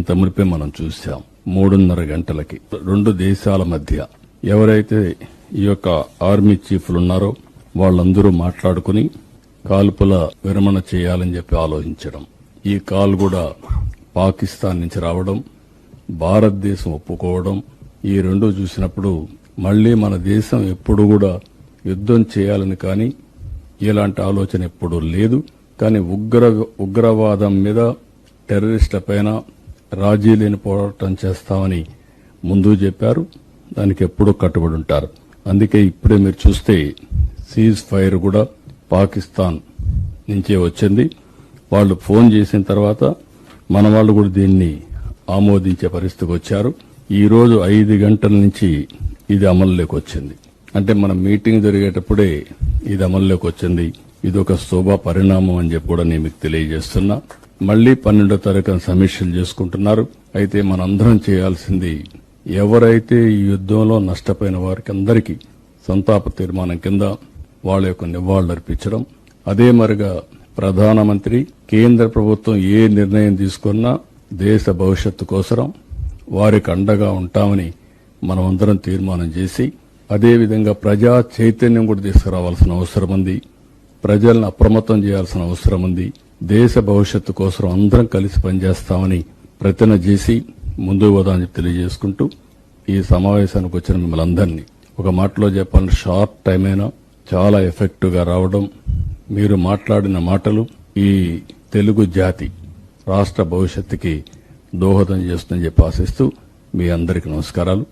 ఇంత మునిపే మనం చూశాం. 3:30 గంటలకి 2 దేశాల మధ్య ఎవరైతే ఈ యొక్క ఆర్మీ చీఫ్లు ఉన్నారో వాళ్ళందరూ మాట్లాడుకుని కాల్పుల విరమణ చేయాలని చెప్పి ఆలోచించడం. ఈ కాల్ కూడా పాకిస్తాన్ నుంచి రావడం, భారతదేశం ఒప్పుకోవడం, ఈ రెండు చూసినప్పుడు మళ్లీ మన దేశం ఎప్పుడు కూడా యుద్ధం చేయాలని కానీ ఇలాంటి ఆలోచన ఎప్పుడూ లేదు. కానీ ఉగ్రవాదం మీద టెర్రరిస్టుల పైన రాజీ లేని పోరాటం చేస్తామని ముందు చెప్పారు. దానికి ఎప్పుడూ కట్టుబడి ఉంటారు. అందుకే ఇప్పుడే మీరు చూస్తే సీజ్ ఫైర్ కూడా పాకిస్తాన్ నుంచే వచ్చింది. వాళ్ళు ఫోన్ చేసిన తర్వాత మన వాళ్ళు కూడా దీన్ని ఆమోదించే పరిస్థితికి వచ్చారు. ఈ రోజు 5 గంటల నుంచి ఇది అమల్లోకి వచ్చింది. అంటే మన మీటింగ్ జరిగేటప్పుడే ఇది అమల్లోకి వచ్చింది. ఇది ఒక శోభ పరిణామం అని చెప్పి కూడా నేను మీకు తెలియజేస్తున్నా. మళ్లీ 12వ తారీఖున సమీక్షలు చేసుకుంటున్నారు. అయితే మనందరం చేయాల్సింది ఎవరైతే ఈ యుద్ధంలో నష్టపోయిన వారికి అందరికీ సంతాప తీర్మానం కింద వాళ్ళ యొక్క నివాళులర్పించడం. అదే మరిగా ప్రధానమంత్రి కేంద్ర ప్రభుత్వం ఏ నిర్ణయం తీసుకున్నా దేశ భవిష్యత్తు కోసం వారికి అండగా ఉంటామని మనమందరం తీర్మానం చేసి అదేవిధంగా ప్రజా చైతన్యం కూడా తీసుకురావాల్సిన అవసరం ఉంది. ప్రజలను అప్రమత్తం చేయాల్సిన అవసరం ఉంది. దేశ భవిష్యత్తు కోసం అందరం కలిసి పనిచేస్తామని ప్రతిజ్ఞ చేసి ముందుకు పోదామని తెలియజేసుకుంటూ ఈ సమావేశానికి వచ్చిన మిమ్మల్ని అందరినీ ఒక మాటలో చెప్పాలంటే షార్ట్ టైం అయినా చాలా ఎఫెక్టివ్ గా రావడం, మీరు మాట్లాడిన మాటలు ఈ తెలుగు జాతి రాష్ట్ర భవిష్యత్తుకి దోహదం చేస్తుందని చెప్పి ఆశిస్తూ మీ అందరికీ నమస్కారాలు.